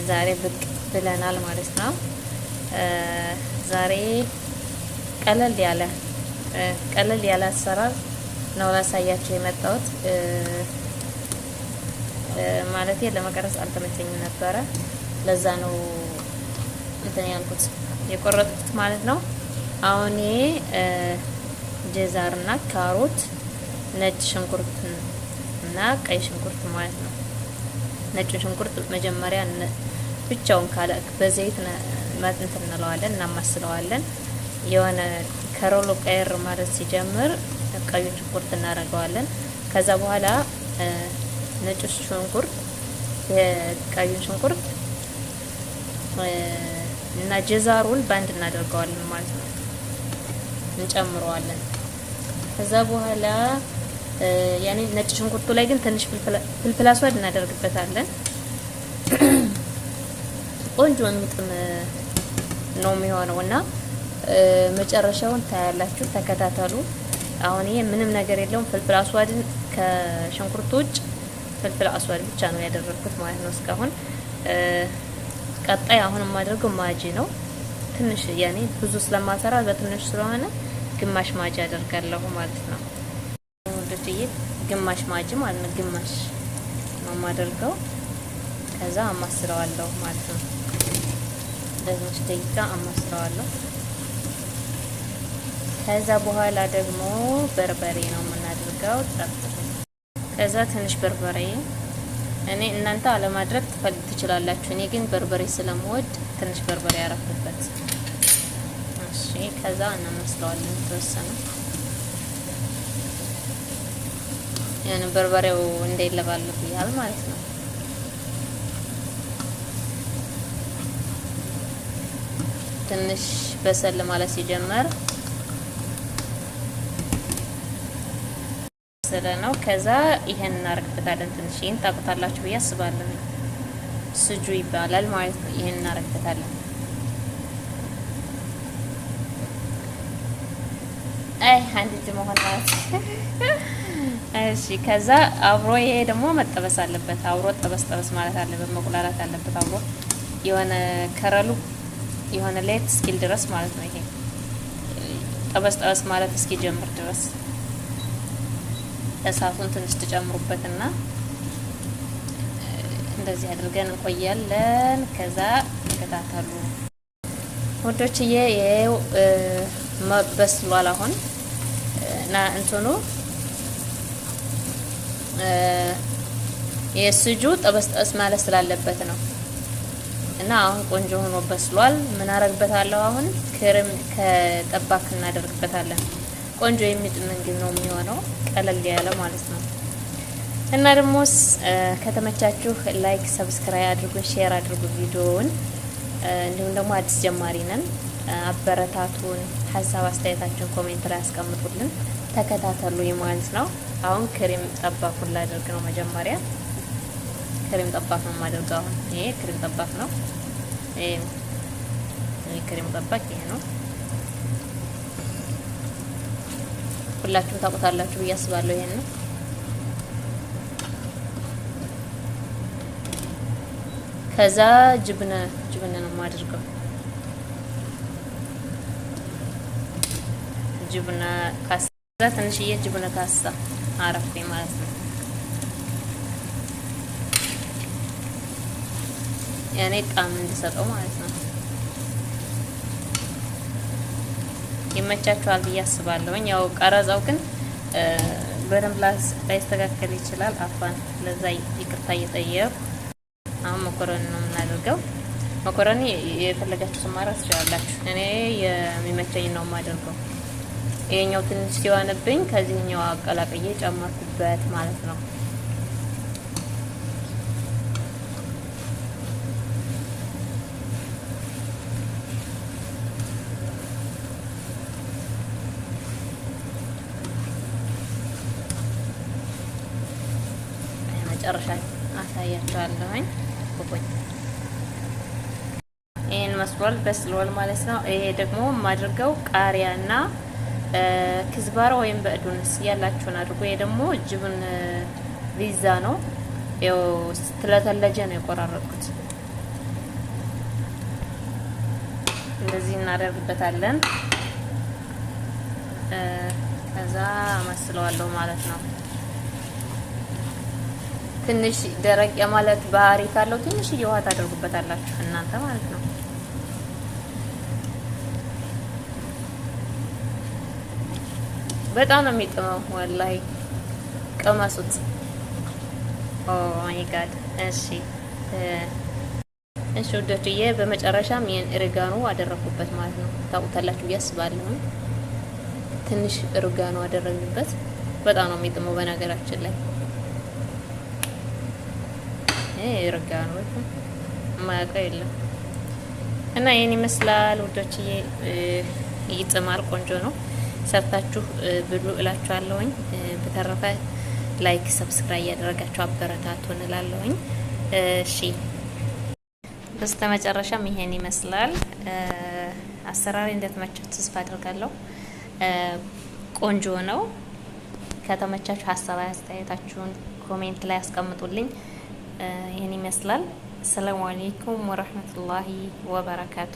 ዛሬ ብቅ ብለናል ማለት ነው። ዛሬ ቀለል ያለ አሰራር ነው ላሳያችሁ የመጣሁት። ማለት ለመቀረጽ አልተመቸኝም ነበረ። ለዛ ነው እንትን ያልኩት የቆረጥኩት ማለት ነው። አሁን ጀዛርና ካሮት፣ ነጭ ሽንኩርት እና ቀይ ሽንኩርት ማለት ነው። ነጭ ሽንኩርት መጀመሪያ ብቻውን ካለ በዘይት እንትን እንለዋለን፣ እናማስለዋለን። የሆነ ከሮሎ ቀየር ማለት ሲጀምር ቀይ ሽንኩርት እናደርገዋለን። ከዛ በኋላ ነጭ ሽንኩርት፣ ቀይ ሽንኩርት እና ጀዛሩን ባንድ እናደርገዋለን ማለት ነው፣ እንጨምረዋለን። ከዛ በኋላ ያኔ ነጭ ሽንኩርቱ ላይ ግን ትንሽ ፍልፍል አስዋድ እናደርግበታለን። ቆንጆ የሚጥም ነው የሚሆነው እና መጨረሻውን ታያላችሁ። ተከታተሉ። አሁን ይሄ ምንም ነገር የለውም። ፍልፍል አስዋድን ከሽንኩርቱ ውጭ ፍልፍል አስዋድ ብቻ ነው ያደረኩት ማለት ነው እስካሁን። ቀጣይ አሁን የማደርገው ማጂ ነው። ትንሽ ያኔ ብዙ ስለማሰራ በትንሽ ስለሆነ ግማሽ ማጂ አደርጋለሁ ማለት ነው። ወደዚህ ግማሽ ማጂ ማለት ነው፣ ግማሽ ነው የማደርገው። ከዛ አማስለዋለሁ ማለት ነው። ለትንሽ ደቂቃ አማስለዋለሁ። ከዛ በኋላ ደግሞ በርበሬ ነው የምናደርገው። ከዛ ትንሽ በርበሬ እኔ እናንተ አለማድረግ ትችላላችሁ። እኔ ግን በርበሬ ስለምወድ ትንሽ በርበሬ ያረኩበት። እሺ፣ ከዛ እናመስለዋለን ተወሰነ። ያን በርበሬው እንዳይለባለብ ያህል ማለት ነው። ትንሽ በሰል ማለት ሲጀመር ነው። ከዛ ይሄን እናረግበታለን። ትንሽ ይሄን ታውቁታላችሁ ብዬ አስባለሁ። ስጁ ይባላል ማለት ነው። ይሄን እናረግበታለን። አንድ እጅ መሆን ማለት እሺ። ከዛ አብሮ ይሄ ደግሞ መጠበስ አለበት። አብሮ ጠበስ ማለት አለበት፣ መቁላላት አለበት። አብሮ የሆነ ከረሉ የሆነ ሌት እስኪል ድረስ ማለት ነው። ይሄ ጠበስ ማለት እስኪጀምር ድረስ እሳቱን ትንሽ ተጨምሩበትና እንደዚህ አድርገን እንቆያለን። ከዛ ተከታተሉ ወዶችዬ። ይሄው በስሏል አሁን እና እንትኑ የስጁ ጠበስ ማለት ስላለበት ነው። እና አሁን ቆንጆ ሆኖ በስሏል። ምን አረግበታለሁ አሁን ክሬም ከጠባክ እናደርግበታለን። ቆንጆ የሚጥም ምግብ ነው የሚሆነው፣ ቀለል ያለ ማለት ነው። እና ደግሞ ከተመቻችሁ ላይክ፣ ሰብስክራይብ አድርጉ፣ ሼር አድርጉ ቪዲዮውን። እንዲሁም ደግሞ አዲስ ጀማሪ ነን፣ አበረታቱን። ሀሳብ አስተያየታችሁን ኮሜንት ላይ አስቀምጡልን። ተከታተሉ ማለት ነው። አሁን ክሬም ጠባኩን ላደርግ ነው። መጀመሪያ ክሬም ጠባክ ነው የማደርገው። አሁን ይሄ ክሬም ጠባክ ነው። ይሄ ክሬም ጠባክ ይሄ ነው። ሁላችሁም ታውቁታላችሁ ብዬ አስባለሁ። ይሄን ነው። ከዛ ጅብነ ነው የማደርገው። ጅብነ ካሳ ትንሽዬ ጅብነ ካሳ አረፍኩ ማለት ነው። ያኔ ጣዕም እንዲሰጠው ማለት ነው። ይመቻችኋል ብዬ አስባለሁ። ያው ቀረጻው ግን በደንብ ላይስተካከል ይችላል። አፋን ለዛ ይቅርታ እየጠየቁ። አሁን መኮረኒ ነው የምናደርገው። መኮረኒ የፈለጋችሁ ስማራት ትችላላችሁ። እኔ የሚመቸኝ ነው የማደርገው። ይሄኛው ትንሽ ሲሆንብኝ ከዚህኛው አቀላቅዬ ጨመርኩበት ማለት ነው። መጨረሻ አሳያችኋለሁኝ። ይሄን መስሏል፣ በስሏል ማለት ነው። ይሄ ደግሞ የማድርገው ቃሪያና ክዝባራ ወይም በእዱንስ ያላችሁን አድርጎ። ይሄ ደግሞ ጅብን ቪዛ ነው። ያው ስለተለጀ ነው የቆራረጥኩት። እንደዚህ እናደርግበታለን። ከዛ አመስለዋለሁ ማለት ነው። ትንሽ ደረቅ የማለት ባህሪ ካለው ትንሽ ውሃ ታደርጉበታላችሁ እናንተ ማለት ነው። በጣም ነው የሚጥመው ወላሂ ቀመሱት። ኦ ማይ ጋድ። እሺ እሺ ወደትዬ በመጨረሻም ይሄን ኦሬጋኖ አደረኩበት ማለት ነው። ታውቁታላችሁ ብዬ አስባለሁ። ትንሽ ኦሬጋኖ አደረግንበት። በጣም ነው የሚጥመው በነገራችን ላይ ኦሬጋኖ ማያውቀው የለም። እና ይሄን ይመስላል ውዶችዬ። ይጥማል፣ ቆንጆ ነው። ሰርታችሁ ብሉ እላችኋለሁኝ። በተረፈ ላይክ ሰብስክራይብ ያደረጋችሁ አበረታቱን እላለሁኝ። እሺ በስተመጨረሻም ይሄን ይመስላል። አሰራሪ እንደተመቻችሁ ተስፋ አድርጋለሁ። ቆንጆ ነው። ከተመቻችሁ ሀሳብ አስተያየታችሁን ኮሜንት ላይ አስቀምጡልኝ። ይሄን ይመስላል። ሰላም አለይኩም ወራህመቱላሂ ወበረካቱ።